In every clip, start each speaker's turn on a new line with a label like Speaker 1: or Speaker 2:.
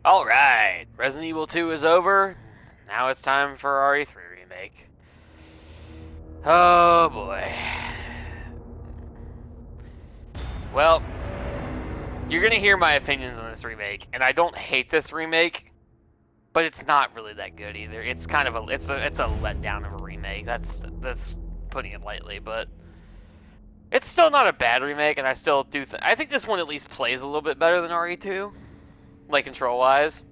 Speaker 1: Alright, Resident Evil 2 is over. Now it's time for RE3 Remake. Oh boy. Well, you're gonna hear my opinions on this remake, and I don't hate this remake, but it's not really that good either. It's kind of it's a letdown of a remake. That's putting it lightly, but it's still not a bad remake, and I still do I think this one at least plays a little bit better than RE2, like control-wise.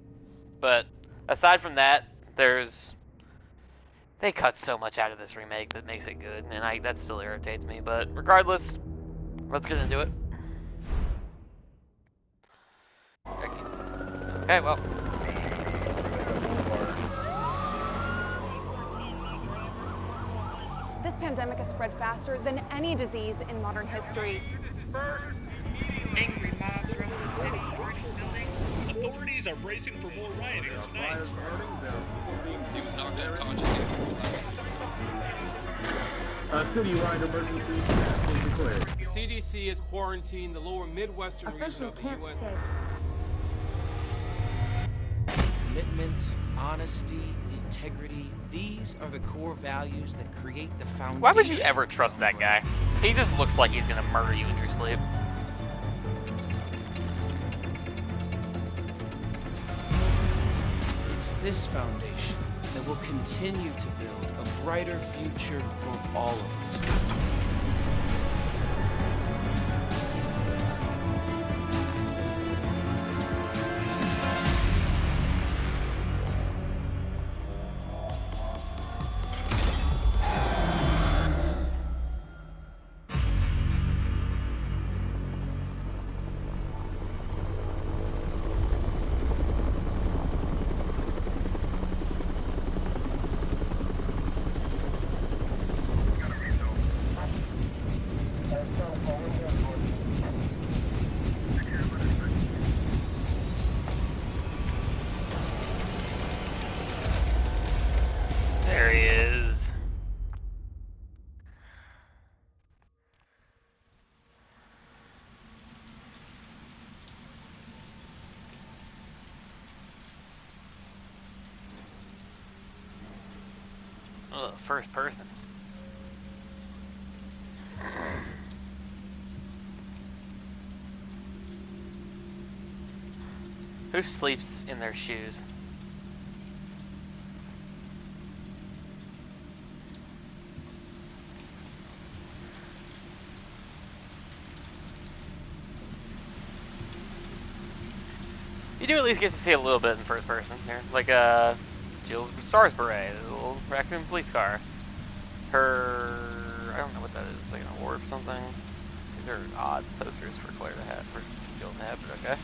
Speaker 1: But aside from that, they cut so much out of this remake that makes it good, and that still irritates me. But regardless, let's get into it. Okay, well.
Speaker 2: This pandemic has spread faster than any disease in modern history.
Speaker 3: Angry mobs run the city, burning buildings. Authorities are bracing for more rioting tonight.
Speaker 4: He was knocked unconscious yesterday.
Speaker 5: A citywide emergency has been declared.
Speaker 6: The CDC has quarantined the lower Midwestern region of the U.S.
Speaker 7: Commitment, honesty, integrity, these are the core values that create the foundation.
Speaker 1: Why would you ever trust that guy? He just looks like he's gonna murder you in your sleep.
Speaker 7: It's this foundation that will continue to build a brighter future for all of us.
Speaker 1: There he is. Ugh, first person. Who sleeps in their shoes? You do at least get to see a little bit in first person here, like Jill's Stars Beret, the little raccoon police car. I don't know what that is, like an orb or something. These are odd posters for Claire to have, for Jill to have, but okay.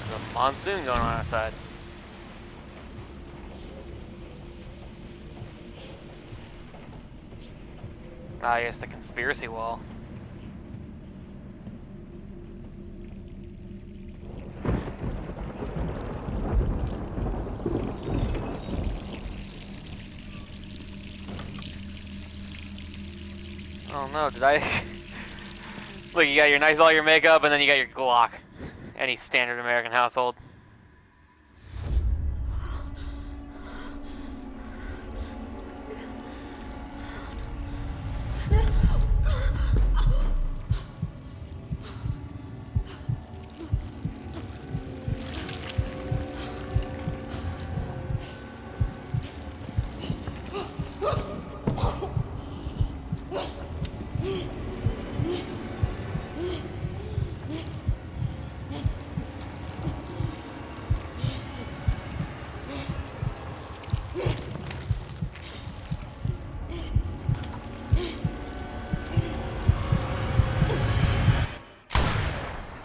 Speaker 1: There's a monsoon going on outside. Ah, yes, the conspiracy wall. Oh no, did I? Look, you got your all your makeup, and then you got your Glock. Any standard American household.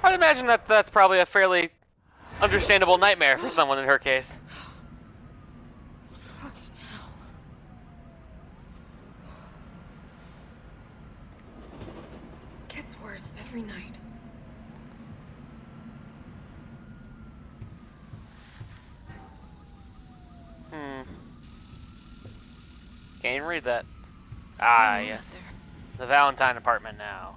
Speaker 1: I'd imagine that that's probably a fairly understandable nightmare for someone in her case.
Speaker 8: Fucking hell. Gets worse every night.
Speaker 1: Can't even read that. Ah, yes. The Valentine apartment now.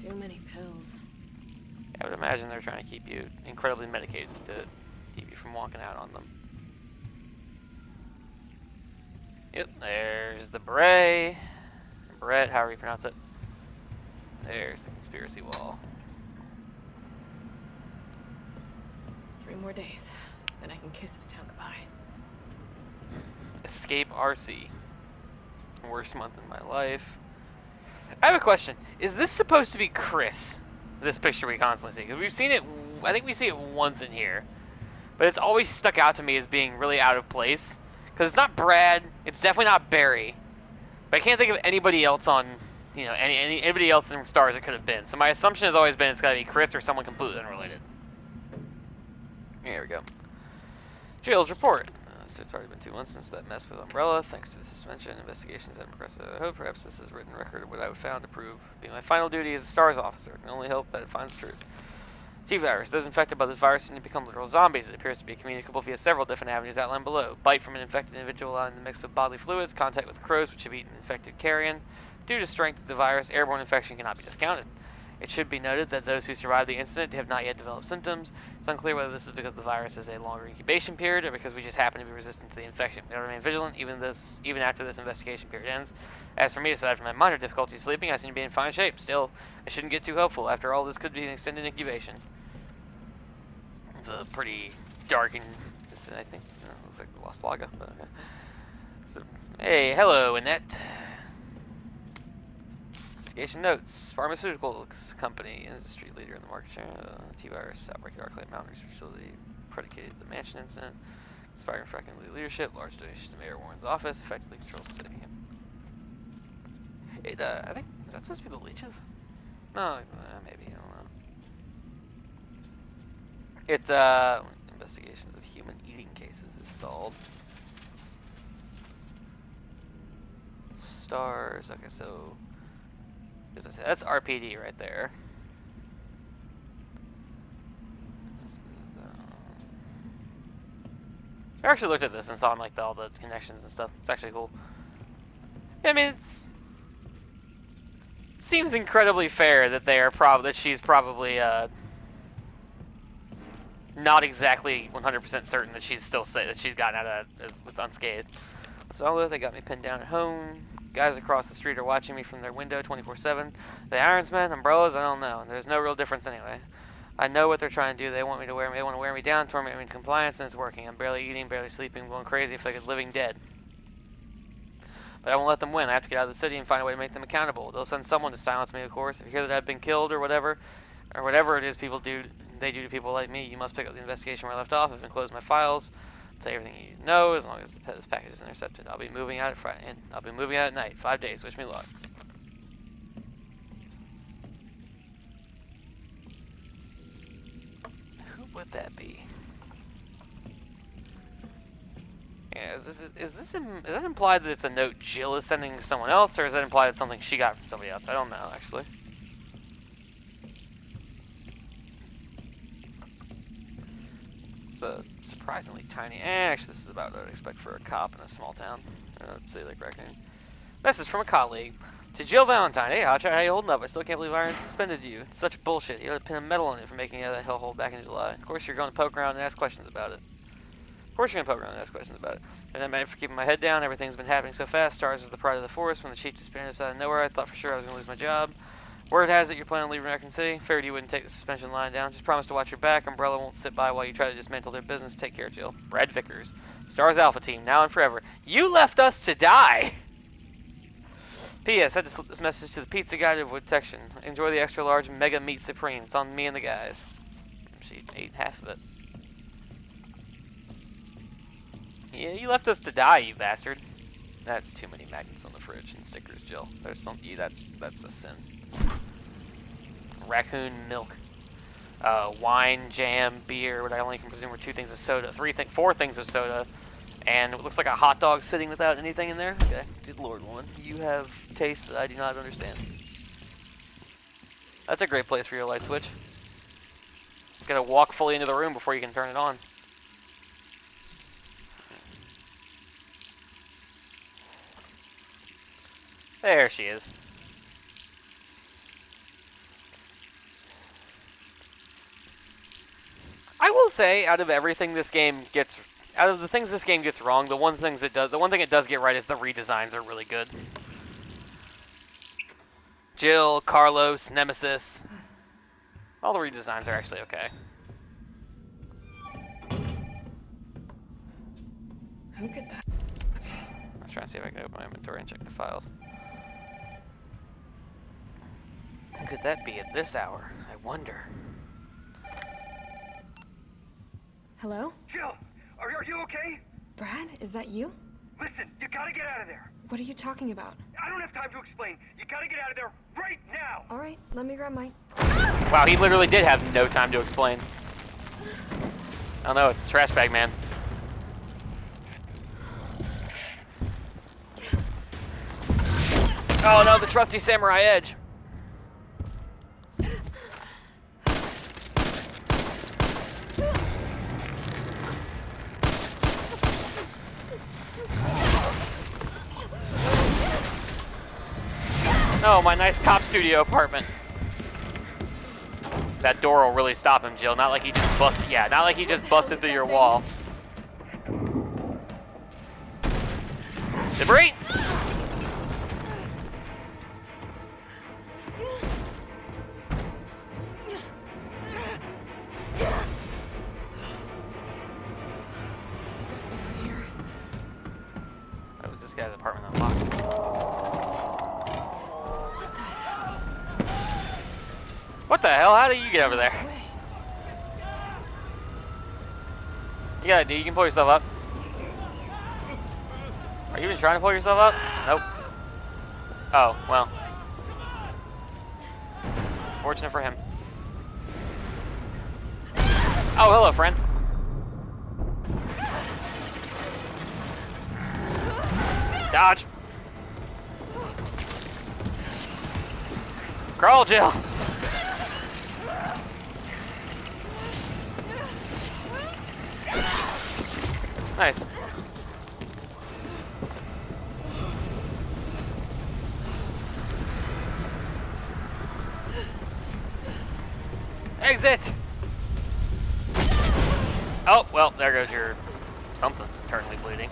Speaker 8: Too many pills.
Speaker 1: I would imagine they're trying to keep you incredibly medicated to keep you from walking out on them. Yep, there's the beret. Brett, however you pronounce it. There's the conspiracy wall.
Speaker 8: 3 more days, then I can kiss this town goodbye.
Speaker 1: Escape RC. Worst month in my life. I have a question. Is this supposed to be Chris? This picture we constantly see? Because we've seen it, I think we see it once in here. But it's always stuck out to me as being really out of place. Because it's not Brad, it's definitely not Barry. But I can't think of anybody else on, you know, anybody else in Stars it could have been. So my assumption has always been it's got to be Chris or someone completely unrelated. Here we go. Jill's report. It's already been 2 months since that mess with Umbrella. Thanks to the suspension, investigations have progressed. I hope perhaps this is written record of what I found to prove being my final duty as a STARS officer. I can only hope that it finds the truth. T-virus. Those infected by this virus seem to become literal zombies. It appears to be communicable via several different avenues outlined below. Bite from an infected individual in the mix of bodily fluids, contact with crows which have eaten infected carrion. Due to strength of the virus, airborne infection cannot be discounted. It should be noted that those who survived the incident have not yet developed symptoms. It's unclear whether this is because the virus has a longer incubation period or because we just happen to be resistant to the infection. We gotta remain vigilant even after this investigation period ends. As for me, aside from my minor difficulty sleeping, I seem to be in fine shape. Still, I shouldn't get too hopeful. After all, this could be an extended incubation. It's a pretty dark and I think looks like the Lost Plaga, but okay. So, hey, hello, Annette. Investigation notes. Pharmaceuticals company, industry leader in the market share. T-virus outbreak at Arclight Mountain Research Facility predicated the mansion incident. Inspiring fracking leadership. Large donations to Mayor Warren's office. Effectively controls the city. It, I think, is that supposed to be the leeches? No, maybe, I don't know. It's, investigations of human eating cases installed. Stars, okay, so that's RPD right there. I actually looked at this and saw like all the connections and stuff. It's actually cool. I mean, it seems incredibly fair that they are that she's probably not exactly 100% certain that she's still safe, that she's gotten out of that with unscathed. So although they got me pinned down at home, guys across the street are watching me from their window 24/7. The Ironsmen, umbrellas, I don't know. There's no real difference anyway. I know what they're trying to do. They want me to wear me. They want to wear me down, torment me into compliance, and it's working. I'm barely eating, barely sleeping, going crazy. I feel like a living dead. But I won't let them win. I have to get out of the city and find a way to make them accountable. They'll send someone to silence me, of course. If you hear that I've been killed or whatever it is people do, they do to people like me, you must pick up the investigation where I left off. I've closed my files. Tell you everything you need to know. As long as this package is intercepted, I'll be moving out at Friday. And I'll be moving out at night. 5 days. Wish me luck. Who would that be? Yeah, is that implied that it's a note Jill is sending to someone else, or is that implied it's something she got from somebody else? I don't know, actually. It's a surprisingly tiny. Actually, this is about what I'd expect for a cop in a small town, city like Raccoon. Message from a colleague to Jill Valentine. Hey, Hotshot, how you holding up? I still can't believe Iron suspended you. It's such bullshit. You had to pin a medal on it for making it out of that hellhole back in July. Of course, you're going to poke around and ask questions about it. Of course you're going to poke around and ask questions about it. And I'm mad for keeping my head down. Everything's been happening so fast. Stars was the pride of the force. When the chief disappeared out of nowhere, I thought for sure I was going to lose my job. Word has it you're planning on leaving Raccoon City. Figured you wouldn't take the suspension line down. Just promise to watch your back. Umbrella won't sit by while you try to dismantle their business. Take care, Jill. Brad Vickers. Stars Alpha Team, now and forever. You left us to die! P.S. I had to slip this message to the pizza guy to avoid detection. Enjoy the extra large mega meat supreme. It's on me and the guys. She ate half of it. Yeah, you left us to die, you bastard. That's too many magnets on the fridge and stickers, Jill. There's something. That's a sin. Raccoon milk, wine, jam, beer. What I only can presume were 2 things of soda, 4 things of soda, and it looks like a hot dog sitting without anything in there. Okay, good lord, woman, you have taste that I do not understand. That's a great place for your light switch. You gotta walk fully into the room before you can turn it on. There she is. will say, out of everything this game gets, out of the things this game gets wrong, the one thing it does get right is the redesigns are really good. Jill, Carlos, Nemesis, all the redesigns are actually okay.
Speaker 8: Who could that?
Speaker 1: I was trying to see if I can open my inventory and check the files. Who could that be at this hour? I wonder.
Speaker 8: Hello?
Speaker 3: Jill, are you okay?
Speaker 8: Brad, is that you?
Speaker 3: Listen, you gotta get out of there.
Speaker 8: What are you talking about?
Speaker 3: I don't have time to explain. You gotta get out of there right now.
Speaker 8: All right, let me grab my...
Speaker 1: Wow, he literally did have no time to explain. Oh no, it's Trash Bag Man. Oh no, the trusty Samurai Edge. Oh, my nice cop studio apartment. That door will really stop him, Jill. Not like he just busted. Yeah, not like he just busted through your wall. Debris. Oh, was this guy's apartment unlocked? What the hell? How did you get over there? You gotta do. You can pull yourself up. Are you even trying to pull yourself up? Nope. Oh, well. Fortunate for him. Oh, hello, friend. Dodge. Crawl, Jill. Nice. Exit! Oh, well, there goes your... something's internally bleeding.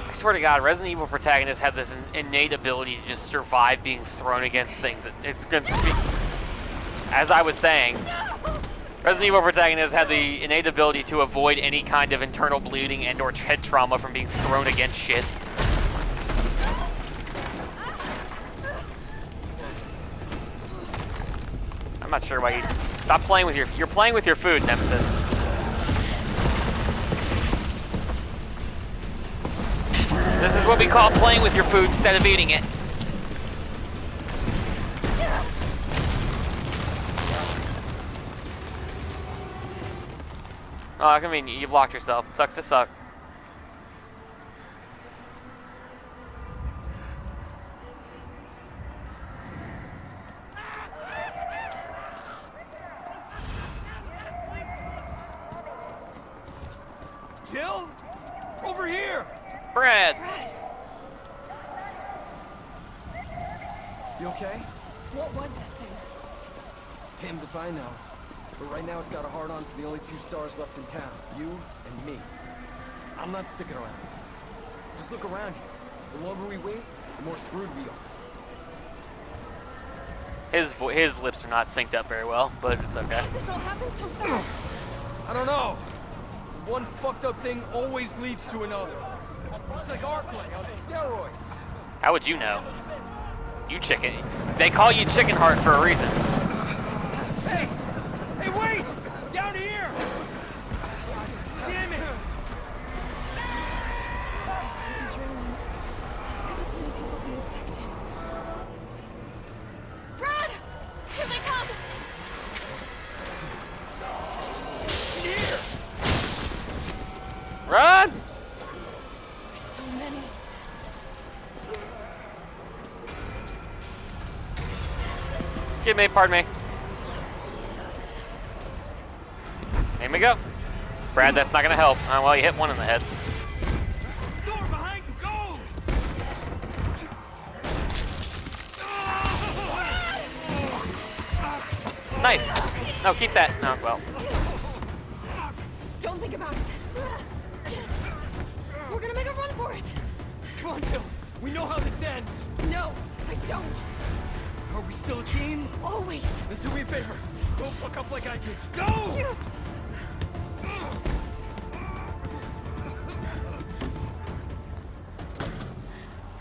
Speaker 1: I swear to God, Resident Evil protagonists have this innate ability to just survive being thrown against things. It's going to be... As I was saying, Resident Evil protagonists have the innate ability to avoid any kind of internal bleeding and or head trauma from being thrown against shit. I'm not sure why you... Stop playing with your... You're playing with your food, Nemesis. This is what we call playing with your food instead of eating it. Oh, I mean, you blocked yourself. Sucks to suck.
Speaker 6: Jill? Over here!
Speaker 1: Brad!
Speaker 6: You okay?
Speaker 8: What was that thing?
Speaker 6: Damned if I know. But right now it's got a hard-on for the only 2 stars left in town. You and me. I'm not sticking around. Just look around you. The longer we wait, the more screwed we are.
Speaker 1: His lips are not synced up very well, but it's okay.
Speaker 8: This all happened so fast.
Speaker 6: I don't know. One fucked up thing always leads to another. It's like Arclight on steroids.
Speaker 1: How would you know? You chicken. They call you Chicken Heart for a reason.
Speaker 6: Hey! Hey, wait! Down here! Damn it!
Speaker 8: Adrenaline. Could this many people be infected? Brad! Here they come!
Speaker 6: Here!
Speaker 1: Run!
Speaker 8: There's so many.
Speaker 1: Excuse me, pardon me. Here we go. Brad, that's not gonna help. Well, you hit one in the head.
Speaker 6: Door behind you, go!
Speaker 1: Nice. No, keep that. No, well.
Speaker 8: Don't think about it. We're gonna make a run for it.
Speaker 6: Come on, Jill. We know how this ends.
Speaker 8: No, I don't.
Speaker 6: Are we still a team?
Speaker 8: Always.
Speaker 6: Then do me a favor. Don't fuck up like I did. Go!
Speaker 8: I'm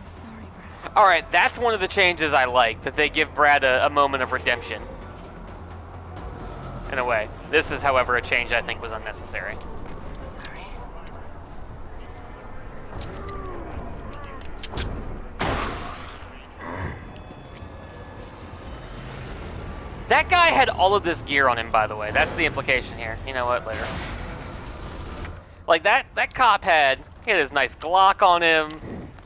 Speaker 8: sorry, Brad.
Speaker 1: Alright, that's one of the changes I like, that they give Brad a moment of redemption. In a way. This is, however, a change I think was unnecessary.
Speaker 8: Sorry.
Speaker 1: That guy had all of this gear on him, by the way. That's the implication here. You know what? Later. Like, that cop he had his nice Glock on him.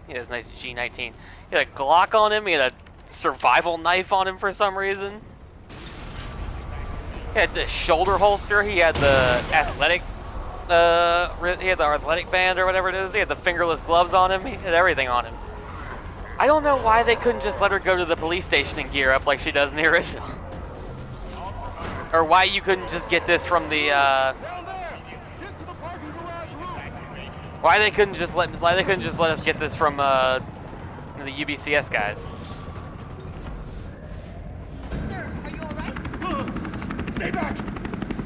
Speaker 1: He had his nice G19. He had a Glock on him. He had a survival knife on him for some reason. He had the shoulder holster. He had the athletic, he had the athletic band or whatever it is. He had the fingerless gloves on him. He had everything on him. I don't know why they couldn't just let her go to the police station and gear up like she does in the original. Or why you couldn't just get this from the, why they couldn't just let us get this from, the UBCS guys.
Speaker 8: Sir, are you alright?
Speaker 3: Stay back!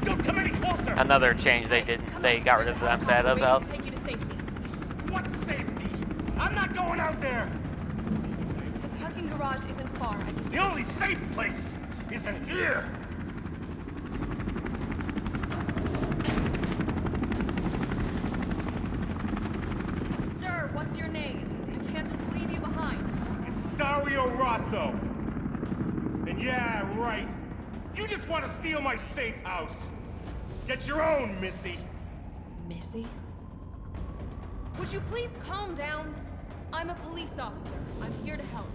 Speaker 3: Don't come any closer!
Speaker 1: Another change they got rid of that I'm sad about.
Speaker 8: Take you to safety.
Speaker 3: What safety? I'm not going out there!
Speaker 8: The parking garage isn't far. I can
Speaker 3: The only safe place is in here!
Speaker 8: Sir, what's your name? I can't just leave you behind.
Speaker 3: It's Dario Rosso. And yeah, right. You just want to steal my safe house. Get your own, Missy.
Speaker 8: Missy? Would you please calm down? I'm a police officer. I'm here to help.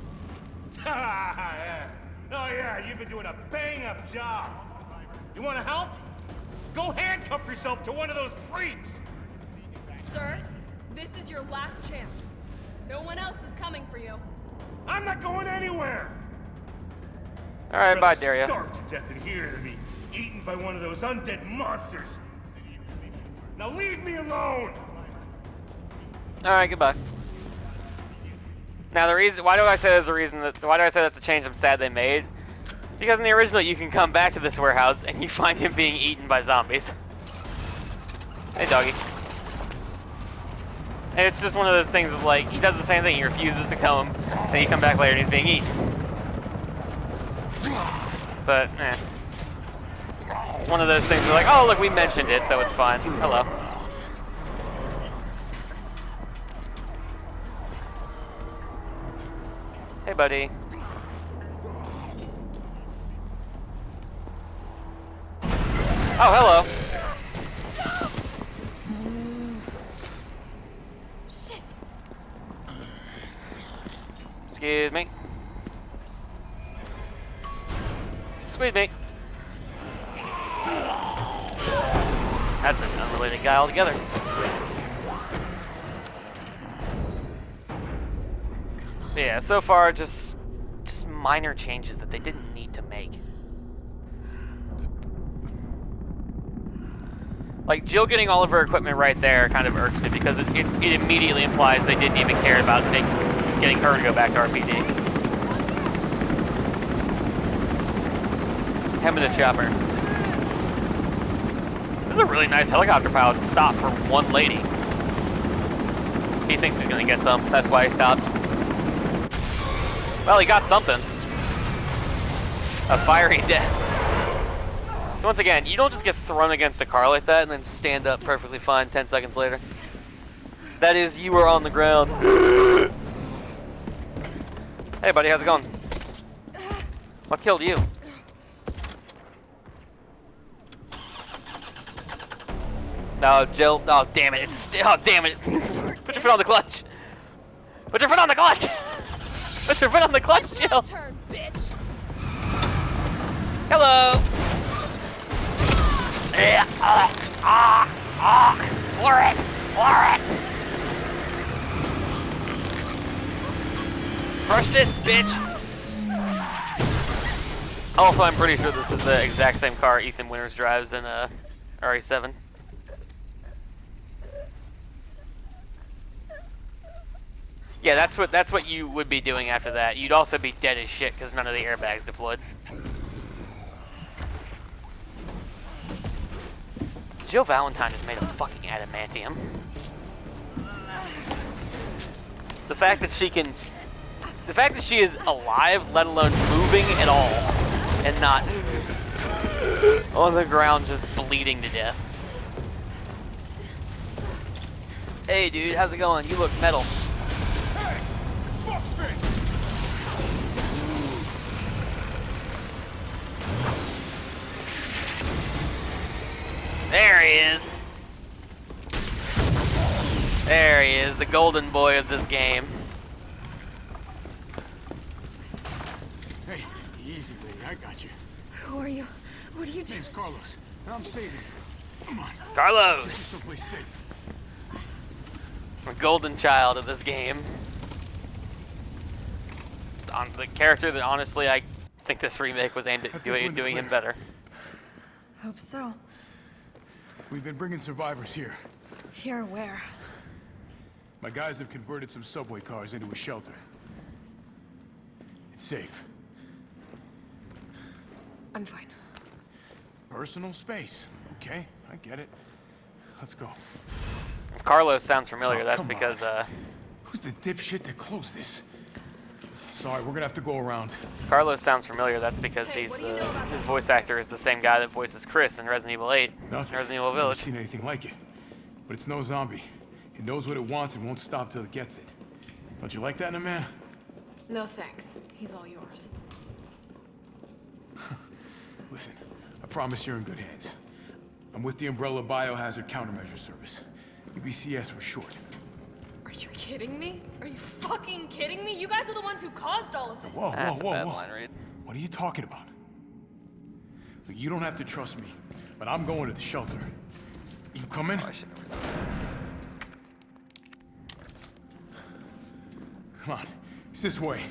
Speaker 3: Yeah. Oh yeah, you've been doing a bang-up job. You want to help? Go handcuff yourself to one of those freaks.
Speaker 8: Sir, this is your last chance. No one else is coming for you.
Speaker 3: I'm not going anywhere.
Speaker 1: All right, bye,
Speaker 3: I'd rather
Speaker 1: Dario.
Speaker 3: starve to death in here than be eaten by one of those undead monsters. Now leave me alone.
Speaker 1: All right, goodbye. Now the reason, why do I say that's the change I'm sad they made? Because in the original you can come back to this warehouse and you find him being eaten by zombies. Hey doggy. And it's just one of those things of like, he does the same thing, he refuses to come, then you come back later and he's being eaten. But, it's one of those things where like, oh look, we mentioned it, so it's fine. Hello. Hey, buddy. Oh, hello.
Speaker 8: Shit!
Speaker 1: Excuse me. Excuse me. That's an unrelated guy altogether. Yeah, so far just minor changes that they didn't need to make. Like Jill getting all of her equipment right there kind of irks me because it immediately implies they didn't even care about getting her to go back to RPD. Him and the chopper. This is a really nice helicopter pilot to stop for one lady. He thinks he's gonna get some, that's why he stopped. Well, he got something. A fiery death. So once again, you don't just get thrown against a car like that and then stand up perfectly fine 10 seconds later. That is, you were on the ground. Hey buddy, how's it going? What killed you? No, Jill. Oh, damn it. Oh, damn it. Put your foot on the clutch. Put your foot on the clutch. Put your foot on the clutch, Jill.
Speaker 8: Turn, bitch!
Speaker 1: Hello. Floor it. Crush this, bitch. Also, I'm pretty sure this is the exact same car Ethan Winters drives in RE7. Yeah, that's what you would be doing after that. You'd also be dead as shit because none of the airbags deployed. Jill Valentine is made of fucking adamantium. The fact that she is alive, let alone moving at all, and not on the ground just bleeding to death. Hey dude, how's it going? You look metal.
Speaker 3: Hey! Fuckface!
Speaker 1: There he is. There he is, the golden boy of this game.
Speaker 3: Hey, easy, lady. I got you.
Speaker 8: Who are you? What are you doing?
Speaker 3: Name's Carlos, and I'm saving you. Come on. Let's get you
Speaker 1: Carlos,
Speaker 3: someplace safe.
Speaker 1: the golden child of this game. The character that honestly I think this remake was aimed at doing him better.
Speaker 8: Hope so.
Speaker 3: We've been bringing survivors here.
Speaker 8: Here, where?
Speaker 3: My guys have converted some subway cars into a shelter. It's safe.
Speaker 8: I'm fine.
Speaker 3: Personal space, okay? I get it. Let's go.
Speaker 1: If Carlos sounds familiar,
Speaker 3: Oh,
Speaker 1: that's
Speaker 3: come
Speaker 1: because
Speaker 3: Who's the dipshit that closed this? Sorry, we're gonna have to go around.
Speaker 1: Carlos sounds familiar. That's because
Speaker 8: Hey, what do you know about
Speaker 1: his
Speaker 8: that?
Speaker 1: voice actor is the same guy that voices Chris in Resident Evil 8.
Speaker 3: Nothing.
Speaker 1: Resident Evil
Speaker 3: Never
Speaker 1: Village.
Speaker 3: seen anything like it. But it's no zombie. It knows what it wants and won't stop till it gets it. Don't you like that in a man?
Speaker 8: No thanks. He's all yours.
Speaker 3: Listen, I promise you're in good hands. I'm with the Umbrella Biohazard Countermeasure Service. UBCS for short.
Speaker 8: Are you kidding me? Are you fucking kidding me? You guys are the ones who caused all of this.
Speaker 3: Whoa,
Speaker 1: That's
Speaker 3: whoa,
Speaker 1: a bad
Speaker 3: whoa,
Speaker 1: line
Speaker 3: whoa.
Speaker 1: read.
Speaker 3: What are you talking about? Look, you don't have to trust me, but I'm going to the shelter. You coming?
Speaker 1: Oh, I shouldn't have read that.
Speaker 3: Come on, it's this way.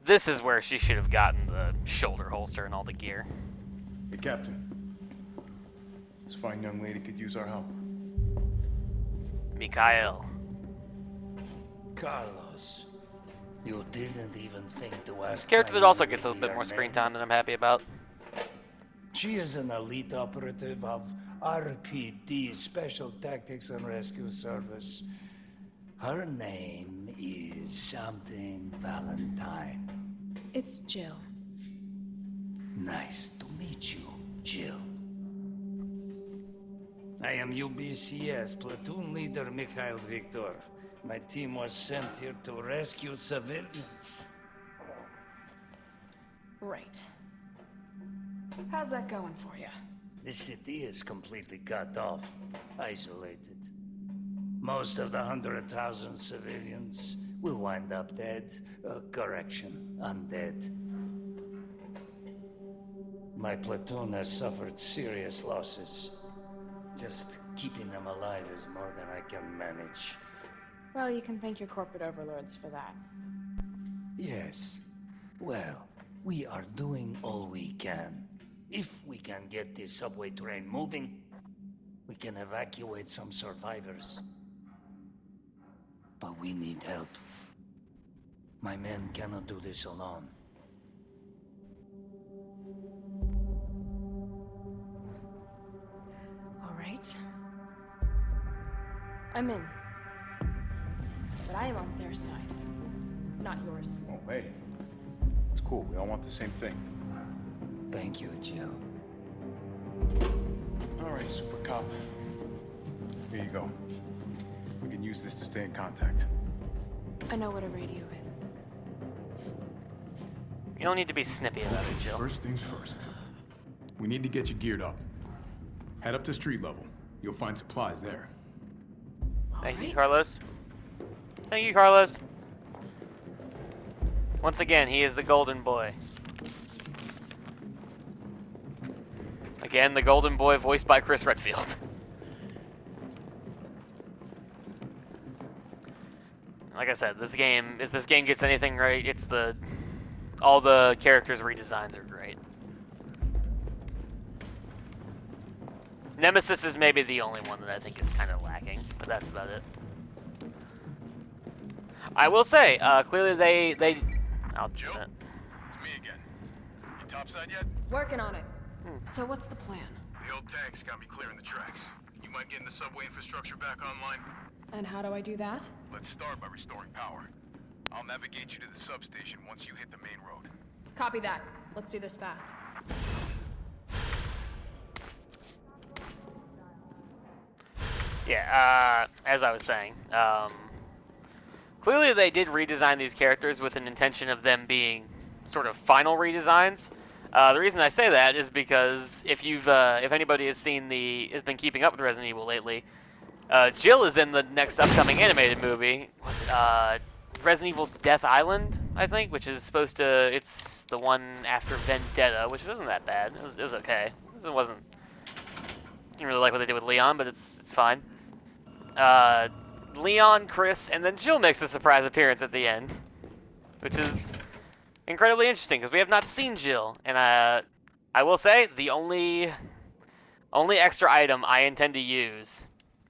Speaker 1: This is where she should have gotten the shoulder holster and all the gear.
Speaker 9: Hey, Captain. This fine young lady could use our help.
Speaker 1: Mikhail.
Speaker 10: Carlos, you didn't even think to ask.
Speaker 1: Character that also gets a little bit more screen time than I'm happy about.
Speaker 10: She is an elite operative of RPD, Special Tactics and Rescue Service. Her name is something Valentine.
Speaker 8: It's Jill.
Speaker 10: Nice to meet you, Jill. I am UBCS Platoon Leader Mikhail Victor. My team was sent here to rescue civilians.
Speaker 8: Right. How's that going for you?
Speaker 10: The city is completely cut off, isolated. Most of the 100,000 civilians will wind up dead. Correction, undead. My platoon has suffered serious losses. Just keeping them alive is more than I can manage.
Speaker 8: Well, you can thank your corporate overlords for that.
Speaker 10: Yes. Well, we are doing all we can. If we can get this subway train moving, we can evacuate some survivors. But we need help. My men cannot do this alone.
Speaker 8: All right. I'm in. But I am on their side, not yours.
Speaker 9: Oh, hey. It's cool. We all want the same thing.
Speaker 10: Thank you, Jill.
Speaker 9: All right, Super Cop. Here you go. We can use this to stay in contact.
Speaker 8: I know what a radio is.
Speaker 1: You don't need to be snippy about it, Jill.
Speaker 3: First things first. We need to get you geared up. Head up to street level. You'll find supplies there.
Speaker 1: Thank you,
Speaker 8: Alright.
Speaker 1: Carlos. Thank you, Carlos. Once again, he is the golden boy. Again, the golden boy voiced by Chris Redfield. like I said, this game, if this game gets anything right, it's all the characters' redesigns are great. Nemesis is maybe the only one that I think is kind of lacking, but that's about it. I will say, clearly they. I'll do that.
Speaker 9: It's me again. You topside yet?
Speaker 8: Working on it. So what's the plan?
Speaker 9: The old tanks got me clearing the tracks. You mind getting the subway infrastructure back online?
Speaker 8: And how do I do that?
Speaker 9: Let's start by restoring power. I'll navigate you to the substation once you hit the main road.
Speaker 8: Copy that. Let's do this fast.
Speaker 1: Yeah, as I was saying, clearly they did redesign these characters with an intention of them being sort of final redesigns. The reason I say that is because if anybody has been keeping up with Resident Evil lately, Jill is in the next upcoming animated movie, Resident Evil Death Island, I think, which is supposed to, it's the one after Vendetta, which wasn't that bad. It was okay. It wasn't, didn't really like what they did with Leon, but it's fine. Leon, Chris, and then Jill makes a surprise appearance at the end, which is incredibly interesting because we have not seen Jill. And I will say the only extra item I intend to use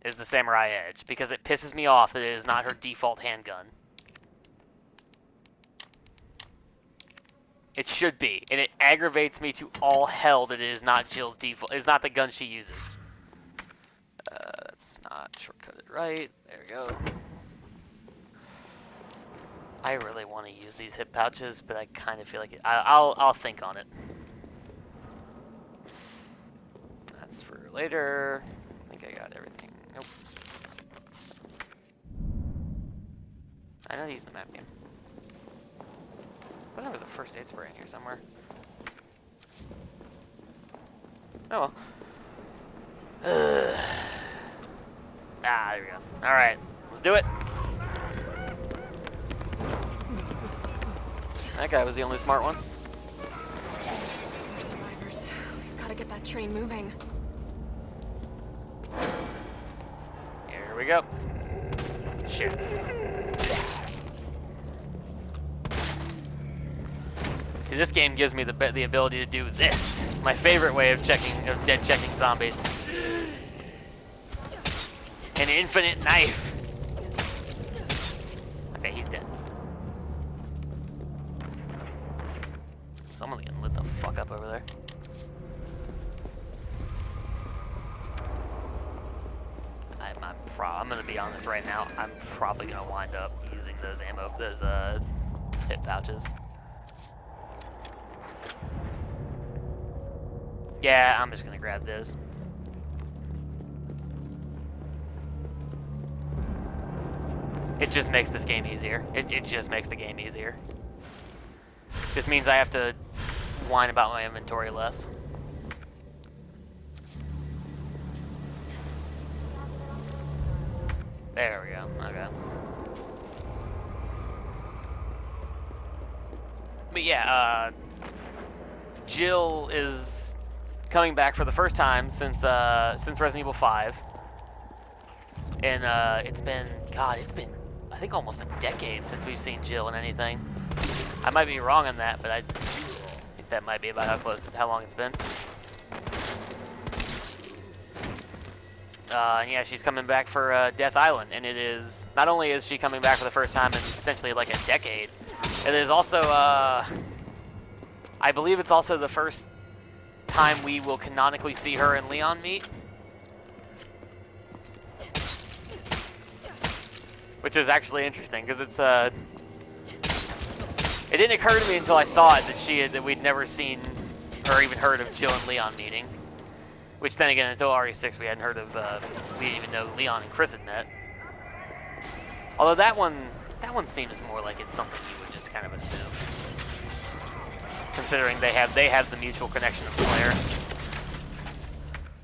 Speaker 1: is the Samurai Edge because it pisses me off that it is not her default handgun. It should be, and it aggravates me to all hell that it is not Jill's default. It's not the gun she uses. That's not shortcutted right. There we go. I really want to use these hip pouches, but I kind of feel like I'll think on it. That's for later. I think I got everything. Nope. I know to use the map game. I thought there was a first aid spray in here somewhere. Oh well. There we go. Alright, let's do it. That guy was the only smart one.
Speaker 8: We're survivors. We've got to get that train moving.
Speaker 1: Here we go. Shit. See, this game gives me the ability to do this. My favorite way of dead checking zombies. An infinite knife. Okay, he's dead. Someone's getting lit the fuck up over there. I'm gonna be honest right now. I'm probably gonna wind up using those hip pouches. Yeah, I'm just gonna grab this. It just makes this game easier. It just makes the game easier. Just means I have to whine about my inventory less. There we go. Okay. But yeah, Jill is coming back for the first time since Resident Evil 5, and it's been I think almost a decade since we've seen Jill in anything. I might be wrong on that, but I think that might be about how long it's been. And yeah, she's coming back for Death Island, and it is not only is she coming back for the first time in potentially like a decade, it is also I believe it's also the first time we will canonically see her and Leon meet. Which is actually interesting, because it's it didn't occur to me until I saw it that we'd never seen or even heard of Jill and Leon meeting. Which then again, until RE6 we hadn't heard of, we didn't even know Leon and Chris had met. Although that one seems more like it's something you would just kind of assume. Considering they have the mutual connection of Claire.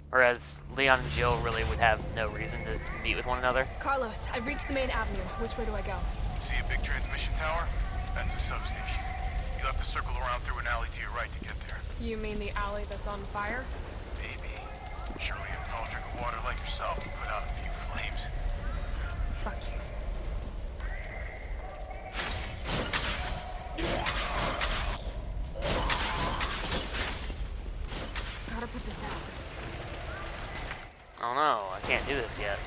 Speaker 1: Whereas Leon and Jill really would have no reason to meet with one another.
Speaker 8: Carlos, I've reached the main avenue. Which way do I go?
Speaker 9: See a big transmission tower? That's the substation. You'll have to circle around through an alley to your right to get there.
Speaker 8: You mean the alley that's on fire?
Speaker 9: Maybe. Surely a tall drink of water like yourself can put out a few flames.
Speaker 8: Fuck you.
Speaker 1: can't do this yet.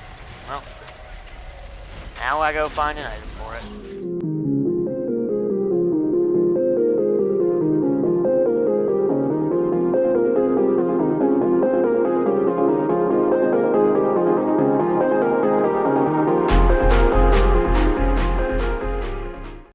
Speaker 1: Well, now I go find an item for it.